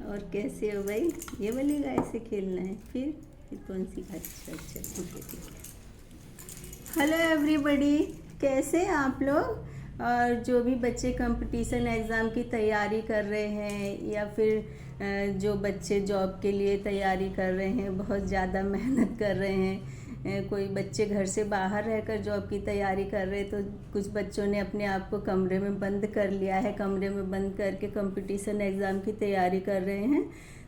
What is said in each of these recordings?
और कैसे हो भाई? ये वाली गाय से खेलना है? फिर कौन सी? अच्छा अच्छा, ठीक है ठीक है। हेलो एवरीबॉडी, कैसे हैं आप लोग? और जो भी बच्चे कंपटीशन एग्ज़ाम की तैयारी कर रहे हैं या फिर जो बच्चे जॉब के लिए तैयारी कर रहे हैं, बहुत ज़्यादा मेहनत कर रहे हैं। कोई बच्चे घर से बाहर रहकर जॉब की तैयारी कर रहे हैं, तो कुछ बच्चों ने अपने आप को कमरे में बंद कर लिया है, कमरे में बंद करके कंपटीशन एग्ज़ाम की तैयारी कर रहे हैं।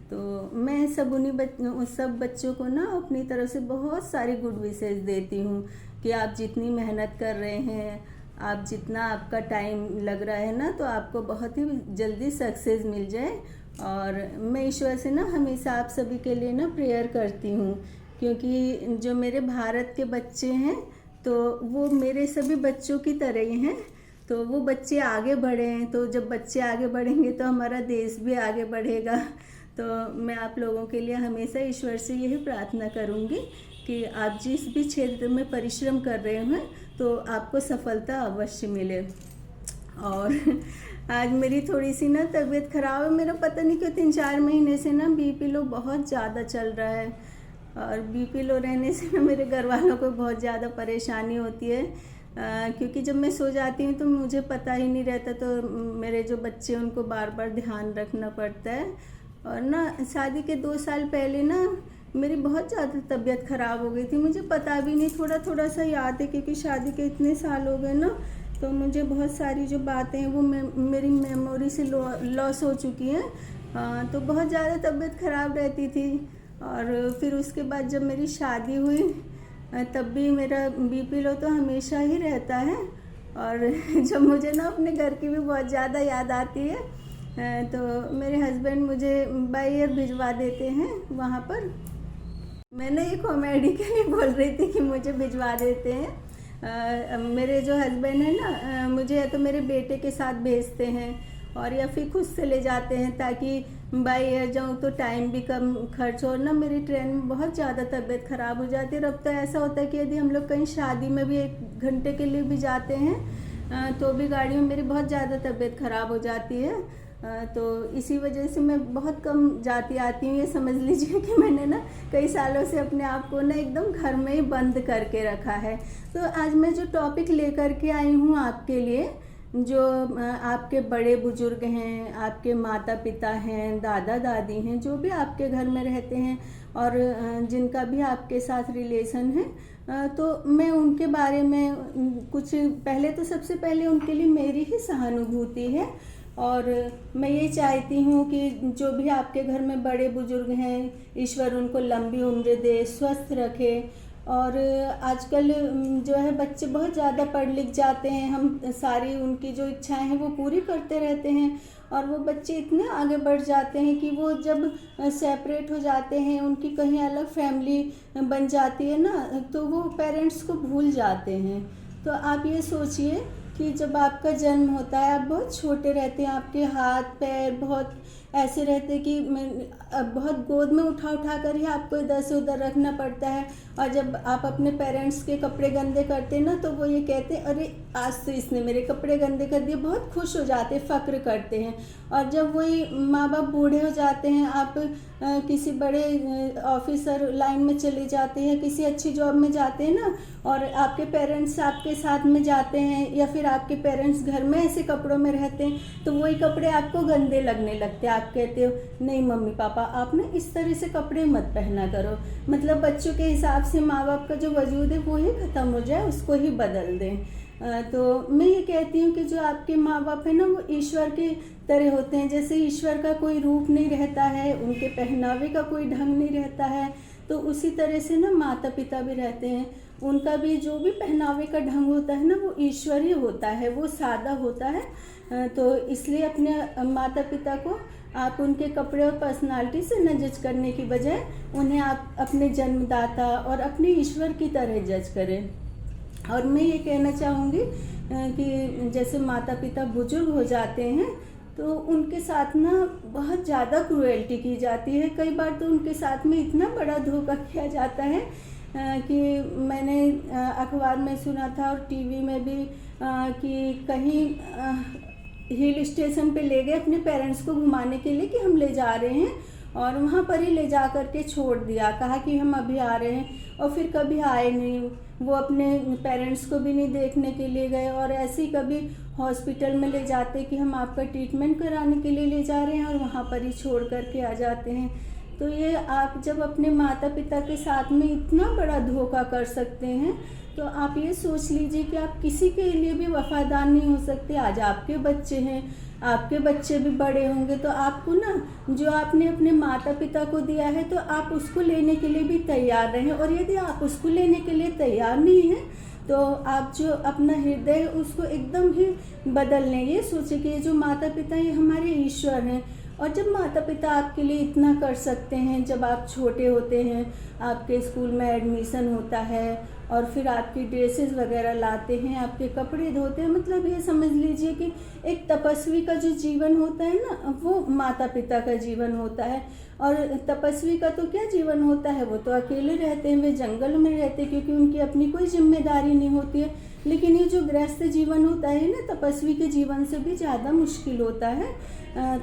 तो मैं सब बच्चों को ना अपनी तरफ से बहुत सारी गुड विशेस देती हूँ कि आप जितनी मेहनत कर रहे हैं, आप जितना आपका टाइम लग रहा है ना, तो आपको बहुत ही जल्दी सक्सेस मिल जाए। और मैं ईश्वर से ना हमेशा आप सभी के लिए ना प्रेयर करती हूँ, क्योंकि जो मेरे भारत के बच्चे हैं तो वो मेरे सभी बच्चों की तरह ही हैं। तो वो बच्चे आगे बढ़ें, तो जब बच्चे आगे बढ़ेंगे तो हमारा देश भी आगे बढ़ेगा। तो मैं आप लोगों के लिए हमेशा ईश्वर से यही प्रार्थना करूँगी कि आप जिस भी क्षेत्र में परिश्रम कर रहे हैं तो आपको सफलता अवश्य मिले। और आज मेरी थोड़ी सी ना तबीयत ख़राब है। मेरा पता नहीं क्यों 3-4 महीने से ना बीपी लो बहुत ज़्यादा चल रहा है, और बीपी लो रहने से ना मेरे घर वालों को बहुत ज़्यादा परेशानी होती है। क्योंकि जब मैं सो जाती हूँ तो मुझे पता ही नहीं रहता, तो मेरे जो बच्चे उनको बार बार ध्यान रखना पड़ता है। और ना शादी के 2 साल पहले ना मेरी बहुत ज़्यादा तबीयत ख़राब हो गई थी। मुझे पता भी नहीं, थोड़ा थोड़ा सा याद है, क्योंकि शादी के इतने साल हो गए ना, तो मुझे बहुत सारी जो बातें हैं वो मेरी मेमोरी से लॉस हो चुकी हैं। तो बहुत ज़्यादा तबीयत ख़राब रहती थी। और फिर उसके बाद जब मेरी शादी हुई तब भी मेरा बीपी लो तो हमेशा ही रहता है। और जब मुझे ना अपने घर की भी बहुत ज़्यादा याद आती है तो मेरे हस्बैंड मुझे बाय एयर भिजवा देते हैं वहाँ पर। मैंने ये कॉमेडी के लिए बोल रही थी कि मुझे भिजवा देते हैं। मेरे जो हस्बैंड है ना, मुझे या तो मेरे बेटे के साथ भेजते हैं और या फिर खुद से ले जाते हैं, ताकि बाय एयर जाऊँ तो टाइम भी कम खर्च हो। और ना मेरी ट्रेन में बहुत ज़्यादा तबीयत ख़राब हो जाती है। और अब तो ऐसा होता है कि यदि हम लोग कहीं शादी में भी 1 घंटे के लिए भी जाते हैं तो भी गाड़ी में मेरी बहुत ज़्यादा तबीयत ख़राब हो जाती है। तो इसी वजह से मैं बहुत कम जाती आती हूँ। ये समझ लीजिए कि मैंने ना कई सालों से अपने आप को ना एकदम घर में ही बंद करके रखा है। तो आज मैं जो टॉपिक लेकर के आई हूँ आपके लिए, जो आपके बड़े बुजुर्ग हैं, आपके माता पिता हैं, दादा दादी हैं, जो भी आपके घर में रहते हैं और जिनका भी आपके साथ रिलेशन है, तो मैं उनके बारे में कुछ पहले तो सबसे पहले उनके लिए मेरी ही सहानुभूति है। और मैं ये चाहती हूँ कि जो भी आपके घर में बड़े बुजुर्ग हैं, ईश्वर उनको लंबी उम्र दे, स्वस्थ रखे। और आजकल जो है बच्चे बहुत ज़्यादा पढ़ लिख जाते हैं, हम सारी उनकी जो इच्छाएं हैं वो पूरी करते रहते हैं। और वो बच्चे इतने आगे बढ़ जाते हैं कि वो जब सेपरेट हो जाते हैं, उनकी कहीं अलग फैमिली बन जाती है ना, तो वो पेरेंट्स को भूल जाते हैं। तो आप ये सोचिए कि जब आपका जन्म होता है, आप बहुत छोटे रहते हैं, आपके हाथ पैर बहुत ऐसे रहते कि बहुत गोद में उठा उठा कर ही आपको इधर से उधर रखना पड़ता है। और जब आप अपने पेरेंट्स के कपड़े गंदे करते हैं ना, तो वो ये कहते हैं अरे आज तो इसने मेरे कपड़े गंदे कर दिए, बहुत खुश हो जाते हैं, फ़क्र करते हैं। और जब वही माँ बाप बूढ़े हो जाते हैं, आप किसी बड़े ऑफिसर लाइन में चले जाते हैं, किसी अच्छी जॉब में जाते हैं ना, और आपके पेरेंट्स आपके साथ में जाते हैं, या फिर आपके पेरेंट्स घर में ऐसे कपड़ों में रहते हैं, तो वही कपड़े आपको गंदे लगने लगते हैं। आप कहते हो नहीं मम्मी पापा, आप ना इस तरह से कपड़े मत पहना करो। मतलब बच्चों के हिसाब से माँ बाप का जो वजूद है वो ही ख़त्म हो जाए, उसको ही बदल दें। तो मैं ये कहती हूँ कि जो आपके माँ बाप है ना, वो ईश्वर के तरह होते हैं। जैसे ईश्वर का कोई रूप नहीं रहता है, उनके पहनावे का कोई ढंग नहीं रहता है, तो उसी तरह से ना माता पिता भी रहते हैं। उनका भी जो भी पहनावे का ढंग होता है ना, वो ईश्वरीय होता है, वो सादा होता है। तो इसलिए अपने माता पिता को आप उनके कपड़े और पर्सनालिटी से न जज करने की बजाय उन्हें आप अपने जन्मदाता और अपने ईश्वर की तरह जज करें। और मैं ये कहना चाहूँगी कि जैसे माता पिता बुजुर्ग हो जाते हैं तो उनके साथ ना बहुत ज़्यादा क्रूएल्टी की जाती है। कई बार तो उनके साथ में इतना बड़ा धोखा किया जाता है कि मैंने अखबार में सुना था और टीवी में भी कि कहीं हिल स्टेशन पे ले गए अपने पेरेंट्स को घुमाने के लिए कि हम ले जा रहे हैं, और वहाँ पर ही ले जा कर के छोड़ दिया, कहा कि हम अभी आ रहे हैं, और फिर कभी आए नहीं। वो अपने पेरेंट्स को भी नहीं देखने के लिए गए, और ऐसे ही कभी हॉस्पिटल में ले जाते कि हम आपका ट्रीटमेंट कराने के लिए ले जा रहे हैं, और वहाँ पर ही छोड़ कर के आ जाते हैं। तो ये आप जब अपने माता पिता के साथ में इतना बड़ा धोखा कर सकते हैं, तो आप ये सोच लीजिए कि आप किसी के लिए भी वफादार नहीं हो सकते। आज आपके बच्चे हैं, आपके बच्चे भी बड़े होंगे, तो आपको ना जो आपने अपने माता पिता को दिया है तो आप उसको लेने के लिए भी तैयार रहें। और यदि आप उसको लेने के लिए तैयार नहीं हैं तो आप जो अपना हृदय है उसको एकदम ही बदल लें। ये सोचें कि ये जो माता पिता ये हमारे ईश्वर हैं, और जब माता पिता आपके लिए इतना कर सकते हैं, जब आप छोटे होते हैं, आपके स्कूल में एडमिशन होता है, और फिर आपकी ड्रेसेस वगैरह लाते हैं, आपके कपड़े धोते हैं, मतलब ये समझ लीजिए कि एक तपस्वी का जो जीवन होता है ना, वो माता पिता का जीवन होता है। और तपस्वी का तो क्या जीवन होता है, वो तो अकेले रहते हैं, वे जंगल में रहते हैं, क्योंकि उनकी अपनी कोई जिम्मेदारी नहीं होती है। लेकिन ये जो गृहस्थ जीवन होता है ना, तपस्वी के जीवन से भी ज़्यादा मुश्किल होता है।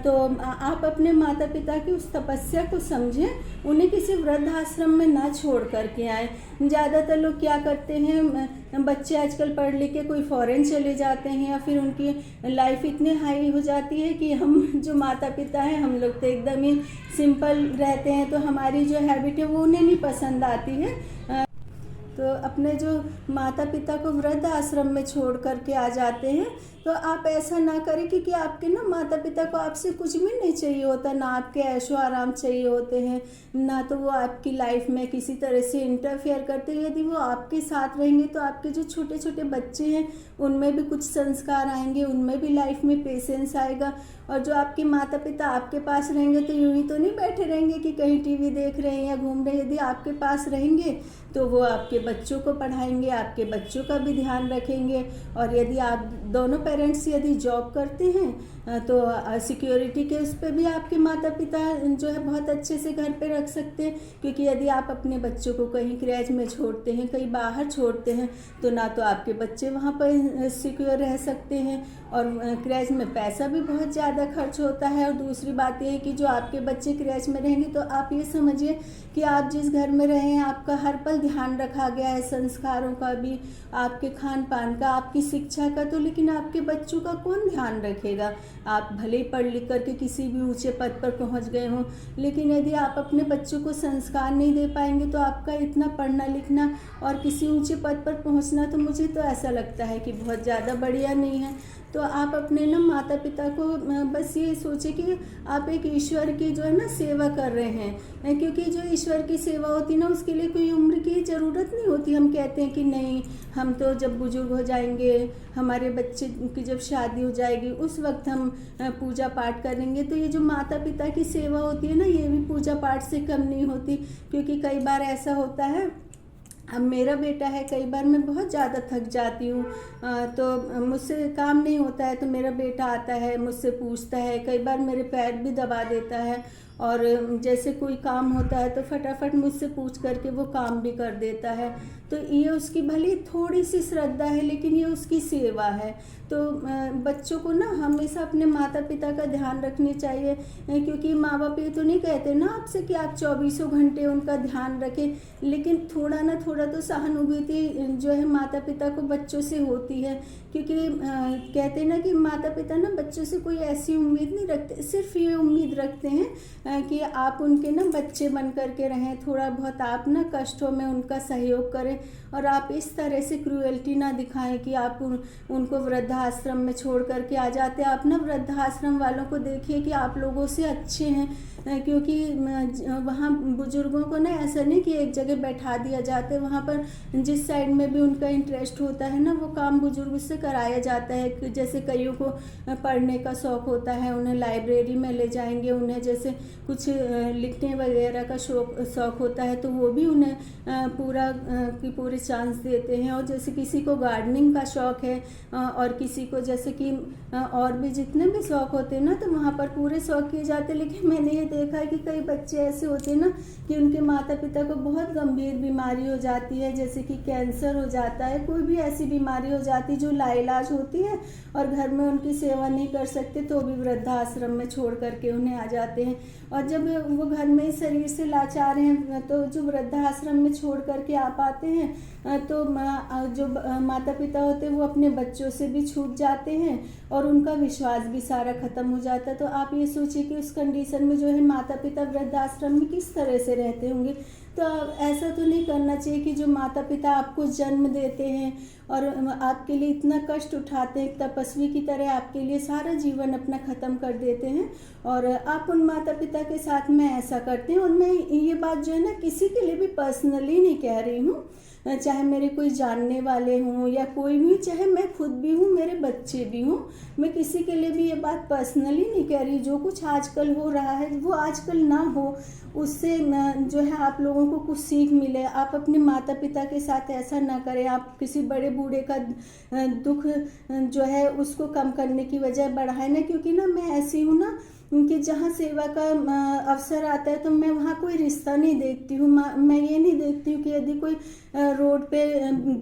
तो आप अपने माता पिता की उस तपस्या को समझें, उन्हें किसी वृद्धाश्रम में ना छोड़ करके आए। ज़्यादातर लोग क्या करते हैं, बच्चे आजकल पढ़ लिख के कोई फॉरेन चले जाते हैं, या फिर उनकी लाइफ इतनी हाई हो जाती है कि हम जो माता पिता हैं, हम लोग तो एकदम ही सिंपल रहते हैं, तो हमारी जो हैबिट है वो उन्हें नहीं पसंद आती है। तो अपने जो माता पिता को वृद्ध आश्रम में छोड़ करके आ जाते हैं, तो आप ऐसा ना करें, क्योंकि आपके ना माता पिता को आपसे कुछ भी नहीं चाहिए होता, ना आपके ऐशो आराम चाहिए होते हैं, ना तो वो आपकी लाइफ में किसी तरह से इंटरफेयर करते हैं। यदि वो आपके साथ रहेंगे तो आपके जो छोटे छोटे बच्चे हैं उनमें भी कुछ संस्कार आएंगे, उनमें भी लाइफ में पेशेंस आएगा। और जो आपके माता पिता आपके पास रहेंगे तो यूं ही तो नहीं बैठे रहेंगे कि कहीं टीवी देख रहे हैं या घूम रहे हैं। यदि आपके पास रहेंगे तो वो आपके बच्चों को पढ़ाएंगे, आपके बच्चों का भी ध्यान रखेंगे। और यदि आप दोनों पेरेंट्स यदि जॉब करते हैं तो सिक्योरिटी के उस पर भी आपके माता पिता जो है बहुत अच्छे से घर पे रख सकते हैं। क्योंकि यदि आप अपने बच्चों को कहीं क्रैच में छोड़ते हैं, कहीं बाहर छोड़ते हैं, तो ना तो आपके बच्चे वहाँ पर सिक्योर रह सकते हैं, और क्रैच में पैसा भी बहुत ज़्यादा खर्च होता है। और दूसरी बात यह है कि जो आपके बच्चे क्रैच में रहेंगे, तो आप ये समझिए कि आप जिस घर में रहें आपका हर पल ध्यान रखा गया है, संस्कारों का भी, आपके खान पान का, आपकी शिक्षा का। तो लेकिन आपके बच्चों का कौन ध्यान रखेगा? आप भले ही पढ़ लिख करके किसी भी ऊंचे पद पर पहुंच गए हों, लेकिन यदि आप अपने बच्चों को संस्कार नहीं दे पाएंगे तो आपका इतना पढ़ना लिखना और किसी ऊंचे पद पर पहुंचना तो मुझे तो ऐसा लगता है कि बहुत ज़्यादा बढ़िया नहीं है। तो आप अपने ना माता पिता को बस ये सोचें कि आप एक ईश्वर की जो है ना सेवा कर रहे हैं, क्योंकि जो ईश्वर की सेवा होती है ना उसके लिए कोई उम्र की ज़रूरत नहीं होती। हम कहते हैं कि नहीं, हम तो जब बुजुर्ग हो जाएंगे, हमारे बच्चे की जब शादी हो जाएगी उस वक्त हम पूजा पाठ करेंगे। तो ये जो माता पिता की सेवा होती है ना, ये भी पूजा पाठ से कम नहीं होती। क्योंकि कई बार ऐसा होता है, अब मेरा बेटा है, कई बार मैं बहुत ज़्यादा थक जाती हूँ तो मुझसे काम नहीं होता है, तो मेरा बेटा आता है मुझसे पूछता है, कई बार मेरे पैर भी दबा देता है, और जैसे कोई काम होता है तो फटाफट मुझसे पूछ करके वो काम भी कर देता है। तो ये उसकी भली थोड़ी सी श्रद्धा है, लेकिन ये उसकी सेवा है। तो बच्चों को ना हमेशा अपने माता पिता का ध्यान रखनी चाहिए, क्योंकि माँ बाप ये तो नहीं कहते ना आपसे कि आप 24 घंटे उनका ध्यान रखें, लेकिन थोड़ा ना थोड़ा तो सहानुभूति जो है माता पिता को बच्चों से होती है। क्योंकि कहते ना कि माता पिता ना बच्चों से कोई ऐसी उम्मीद नहीं रखते, सिर्फ ये उम्मीद रखते हैं कि आप उनके ना बच्चे बन करके रहें, थोड़ा बहुत आप ना कष्टों में उनका सहयोग करें, और आप इस तरह से क्रूएल्टी ना दिखाएं कि आप उनको वृद्धाश्रम में छोड़ करके आ जाते हैं। आप ना वृद्धाश्रम वालों को देखिए कि आप लोगों से अच्छे हैं, क्योंकि वहाँ बुजुर्गों को ना ऐसा नहीं कि एक जगह बैठा दिया जाता है, वहाँ पर जिस साइड में भी उनका इंटरेस्ट होता है ना वो काम बुजुर्ग से कराया जाता है। जैसे कईयों को पढ़ने का शौक़ होता है, उन्हें लाइब्रेरी में ले जाएंगे, उन्हें जैसे कुछ लिखने वगैरह का शौक़ होता है तो वो भी उन्हें पूरे चांस देते हैं। और जैसे किसी को गार्डनिंग का शौक़ है और किसी को जैसे कि और भी जितने भी शौक़ होते हैं ना, तो वहाँ पर पूरे शौक़ किए जाते हैं। लेकिन मैंने ये देखा है कि कई बच्चे ऐसे होते हैं ना कि उनके माता पिता को बहुत गंभीर बीमारी हो जाती है, जैसे कि कैंसर हो जाता है, कोई भी ऐसी बीमारी हो जाती है जो लाइलाज होती है और घर में उनकी सेवा नहीं कर सकते तो भी वृद्धाश्रम में छोड़ करके उन्हें आ जाते हैं। और जब वो घर में शरीर से लाचार हैं तो जो वृद्धाश्रम में छोड़ करके आ पाते हैं तो जो माता पिता होते हैं वो अपने बच्चों से भी छूट जाते हैं और उनका विश्वास भी सारा खत्म हो जाता है। तो आप ये सोचिए कि उस कंडीशन में जो है माता पिता वृद्धाश्रम में किस तरह से रहते होंगे। तो ऐसा तो नहीं करना चाहिए कि जो माता पिता आपको जन्म देते हैं और आपके लिए इतना कष्ट उठाते हैं, तपस्वी की तरह आपके लिए सारा जीवन अपना ख़त्म कर देते हैं और आप उन माता पिता के साथ में ऐसा करते हैं। और मैं ये बात जो है ना किसी के लिए भी पर्सनली नहीं कह रही हूँ, चाहे मेरे कोई जानने वाले हों या कोई भी, चाहे मैं खुद भी हूँ, मेरे बच्चे भी हों, मैं किसी के लिए भी ये बात पर्सनली नहीं कह रही। जो कुछ आजकल हो रहा है वो आजकल ना हो, उससे जो है आप लोगों को कुछ सीख मिले। आप अपने माता पिता के साथ ऐसा ना करें। आप किसी बड़े बूढ़े का दुख जो है उसको कम करने की बजाय बढ़ाए ना, क्योंकि ना मैं ऐसी हूँ ना कि जहाँ सेवा का अवसर आता है तो मैं वहाँ कोई रिश्ता नहीं देखती हूँ। मैं ये नहीं देखती हूँ कि यदि कोई रोड पे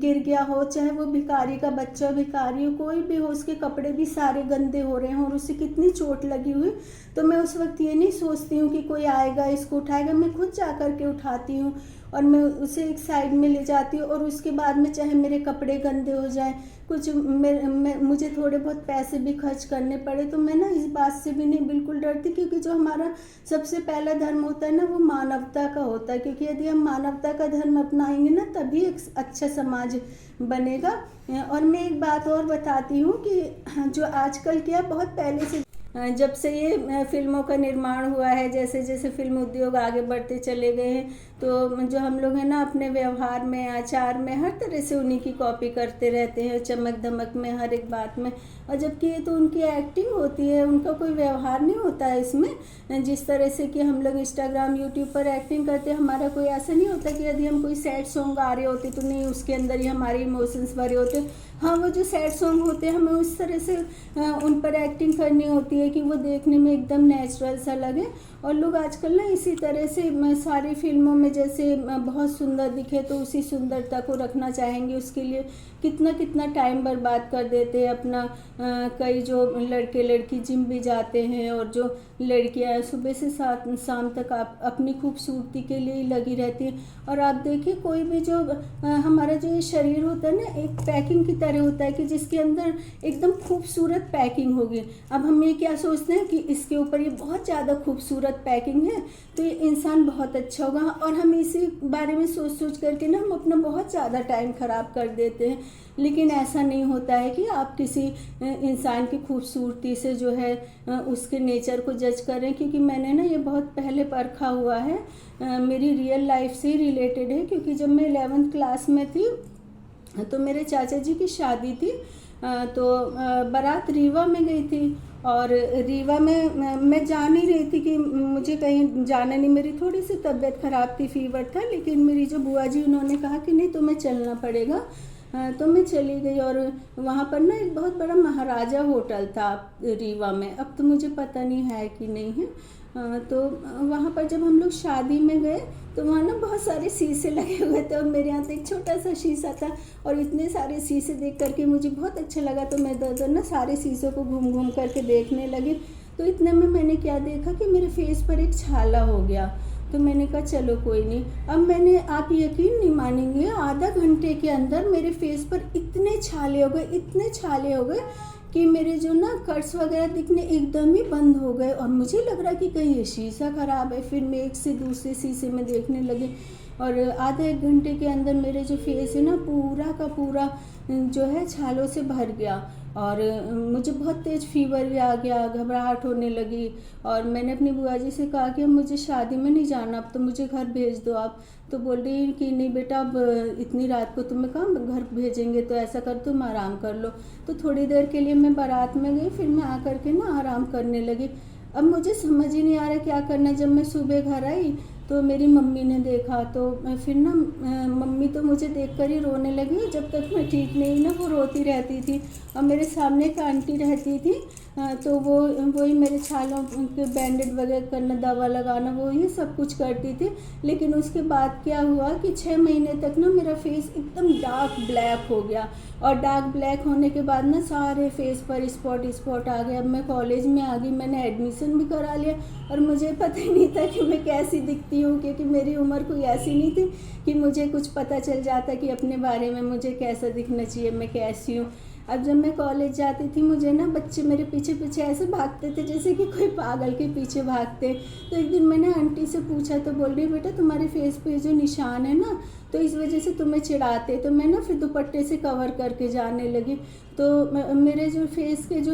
गिर गया हो, चाहे वो भिखारी का बच्चा भिखारी हो, कोई भी हो, उसके कपड़े भी सारे गंदे हो रहे हों और उसे कितनी चोट लगी हुई, तो मैं उस वक्त ये नहीं सोचती हूँ कि कोई आएगा इसको उठाएगा। मैं खुद जा कर के उठाती हूँ और मैं उसे एक साइड में ले जाती हूँ और उसके बाद में चाहे मेरे कपड़े गंदे हो जाए, कुछ मुझे थोड़े बहुत पैसे भी खर्च करने पड़े, तो मैं ना इस बात से भी नहीं बिल्कुल डरती, क्योंकि जो हमारा सबसे पहला धर्म होता है ना वो मानवता का होता है। क्योंकि यदि हम मानवता का धर्म अपनाएंगे ना तभी एक अच्छा समाज बनेगा। और मैं एक बात और बताती हूँ कि जो आजकल क्या बहुत पहले से जब से ये फिल्मों का निर्माण हुआ है, जैसे जैसे फिल्म उद्योग आगे बढ़ते चले गए हैं, तो जो हम लोग हैं ना अपने व्यवहार में, आचार में, हर तरह से उन्हीं की कॉपी करते रहते हैं, चमक धमक में, हर एक बात में। और जबकि ये तो उनकी एक्टिंग होती है, उनका कोई व्यवहार नहीं होता है इसमें। जिस तरह से कि हम लोग इंस्टाग्राम यूट्यूब पर एक्टिंग करते हैं, हमारा कोई ऐसा नहीं होता कि यदि हम कोई सैड सॉन्ग आ रहे होते तो नहीं उसके अंदर ही हमारे इमोशंस भरे होते। हाँ, वो जो सैड सॉन्ग होते हैं हमें उस तरह से उन पर एक्टिंग करनी होती है कि वो देखने में एकदम नेचुरल सा लगे। और लोग आजकल ना इसी तरह से सारी फिल्मों में जैसे बहुत सुंदर दिखे तो उसी सुंदरता को रखना चाहेंगे, उसके लिए कितना कितना टाइम बर्बाद कर देते हैं अपना। कई जो लड़के लड़की जिम भी जाते हैं और जो लड़कियां सुबह से शाम तक अपनी खूबसूरती के लिए लगी रहती हैं। और आप देखिए कोई भी जो हमारा जो ये शरीर होता है ना एक पैकिंग की तरह होता है कि जिसके अंदर एकदम खूबसूरत पैकिंग होगी। अब हम ये क्या सोचते हैं कि इसके ऊपर ये बहुत ज़्यादा खूबसूरत पैकिंग है तो ये इंसान बहुत अच्छा होगा, और हम इसी बारे में सोच सोच करके ना हम अपना बहुत ज़्यादा टाइम ख़राब कर देते हैं। लेकिन ऐसा नहीं होता है कि आप किसी इंसान की खूबसूरती से जो है उसके नेचर को जज करें, क्योंकि मैंने ना ये बहुत पहले परखा हुआ है, मेरी रियल लाइफ से रिलेटेड है। क्योंकि जब मैं 11th क्लास में थी तो मेरे चाचा जी की शादी थी, तो बारात रीवा में गई थी और रीवा में मैं जा नहीं रही थी कि मुझे कहीं जाना नहीं, मेरी थोड़ी सी तबीयत ख़राब थी, फीवर था। लेकिन मेरी जो बुआ जी उन्होंने कहा कि नहीं तुम्हें चलना पड़ेगा, तो मैं चली गई। और वहाँ पर ना एक बहुत बड़ा महाराजा होटल था रीवा में, अब तो मुझे पता नहीं है कि नहीं है। तो वहाँ पर जब हम लोग शादी में गए तो वहाँ ना बहुत सारे शीशे लगे हुए थे और मेरे यहाँ तो एक छोटा सा शीशा था और इतने सारे शीशे देख करके मुझे बहुत अच्छा लगा। तो मैं इधर ना सारे शीशों को घूम घूम करके देखने लगी। तो इतने में मैंने क्या देखा कि मेरे फेस पर एक छाला हो गया। तो मैंने कहा चलो कोई नहीं। अब मैंने, आप यकीन नहीं मानेंगे, आधा घंटे के अंदर मेरे फेस पर इतने छाले हो गए कि मेरे जो ना कट्स वगैरह दिखने एकदम ही बंद हो गए। और मुझे लग रहा कि कहीं ये शीशा ख़राब है। फिर मैं एक से दूसरे शीशे में देखने लगी और आधे एक घंटे के अंदर मेरे जो फेस है ना पूरा का पूरा जो है छालों से भर गया और मुझे बहुत तेज़ फीवर भी आ गया, घबराहट होने लगी। और मैंने अपनी बुआ जी से कहा कि अब मुझे शादी में नहीं जाना, अब तो मुझे घर भेज दो आप। तो बोल रही कि नहीं बेटा, अब इतनी रात को तुम्हें कहाँ घर भेजेंगे, तो ऐसा कर तुम आराम कर लो। तो थोड़ी देर के लिए मैं बारात में गई, फिर मैं आकर के ना आराम करने लगी। अब मुझे समझ ही नहीं आ रहा क्या करना। जब मैं सुबह घर आई तो मेरी मम्मी ने देखा, तो फिर ना मम्मी तो मुझे देखकर ही रोने लगी। जब तक मैं ठीक नहीं ना वो रोती रहती थी। और मेरे सामने एक आंटी रहती थी, तो वो वही मेरे छालों के बैंडेड वगैरह करना, दवा लगाना, वो ये सब कुछ करती थी। लेकिन उसके बाद क्या हुआ कि 6 महीने तक ना मेरा फेस एकदम डार्क ब्लैक हो गया, और डार्क ब्लैक होने के बाद ना सारे फेस पर स्पॉट आ गए। अब मैं कॉलेज में आ गई, मैंने एडमिशन भी करा लिया, और मुझे पता ही नहीं था कि मैं कैसी दिखती हूँ, क्योंकि मेरी उम्र कोई ऐसी नहीं थी कि मुझे कुछ पता चल जाता कि अपने बारे में मुझे कैसा दिखना चाहिए, मैं कैसी हूँ। अब जब मैं कॉलेज जाती थी, मुझे ना बच्चे मेरे पीछे पीछे ऐसे भागते थे जैसे कि कोई पागल के पीछे भागते। तो एक दिन मैंने आंटी से पूछा, तो बोल रही बेटा तुम्हारे फेस पे जो निशान है ना, तो इस वजह से तुम्हें चिढ़ाते। तो मैं ना फिर दुपट्टे से कवर करके जाने लगी। तो मेरे जो फेस के जो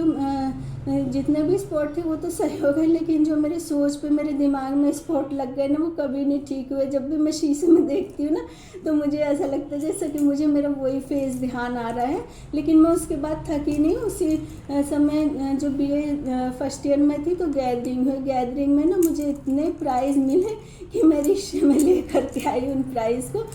जितने भी स्पॉट थे वो तो सही हो गए, लेकिन जो मेरे सोच पे, मेरे दिमाग में स्पॉट लग गए ना, वो कभी नहीं ठीक हुए। जब भी मैं शीशे में देखती हूँ ना, तो मुझे ऐसा लगता है जैसे कि मुझे मेरा वही फेस ध्यान आ रहा है। लेकिन मैं उसके बाद थकी नहीं। उसी समय जो BA फर्स्ट ईयर में थी, तो गैदरिंग में ना मुझे इतने प्राइज़ मिले कि मैं रिक्शे में लेकर के आई उन प्राइज़ को।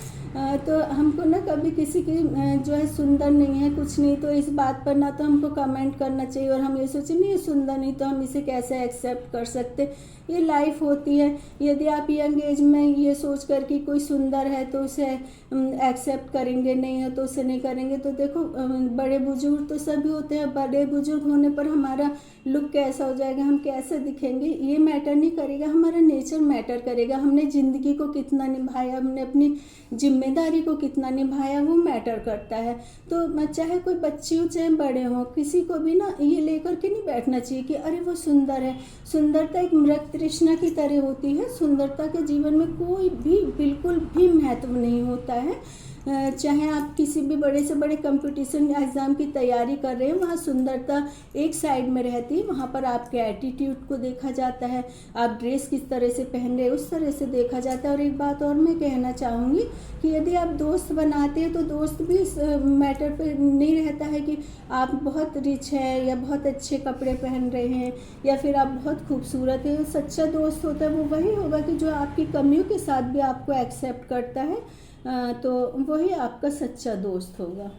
तो हमको ना कभी किसी की जो है सुंदर नहीं है कुछ नहीं, तो इस बात पर ना तो हमको कमेंट करना चाहिए, और हम ये सोचें नहीं ये सुंदर नहीं तो हम इसे कैसे एक्सेप्ट कर सकते। ये लाइफ होती है। यदि आप यंग एज में ये सोच कर कि कोई सुंदर है तो उसे एक्सेप्ट करेंगे, नहीं है तो उसे नहीं करेंगे, तो देखो बड़े बुजुर्ग तो सभी होते हैं। बड़े बुजुर्ग होने पर हमारा लुक कैसा हो जाएगा, हम कैसे दिखेंगे, ये मैटर नहीं करेगा, हमारा नेचर मैटर करेगा। हमने ज़िंदगी को कितना निभाया, हमने अपनी जिम्मेदारी को कितना निभाया, वो मैटर करता है। तो चाहे कोई बच्चे हो चाहे बड़े हों, किसी को भी ना ये लेकर के नहीं बैठना चाहिए कि अरे वो सुंदर है। सुंदरता एक मृग तृष्णा की तरह होती है। सुंदरता के जीवन में कोई भी बिल्कुल भी महत्व नहीं होता है। चाहे आप किसी भी बड़े से बड़े कंपटीशन या एग्ज़ाम की तैयारी कर रहे हैं, वहाँ सुंदरता एक साइड में रहती है। वहाँ पर आपके एटीट्यूड को देखा जाता है, आप ड्रेस किस तरह से पहन रहे हैं उस तरह से देखा जाता है। और एक बात और मैं कहना चाहूँगी कि यदि आप दोस्त बनाते हैं तो दोस्त भी इस मैटर पे नहीं रहता है कि आप बहुत रिच हैं या बहुत अच्छे कपड़े पहन रहे हैं या फिर आप बहुत खूबसूरत हैं। सच्चा दोस्त होता है वो वही होगा कि जो आपकी कमियों के साथ भी आपको एक्सेप्ट करता है, तो वही आपका सच्चा दोस्त होगा।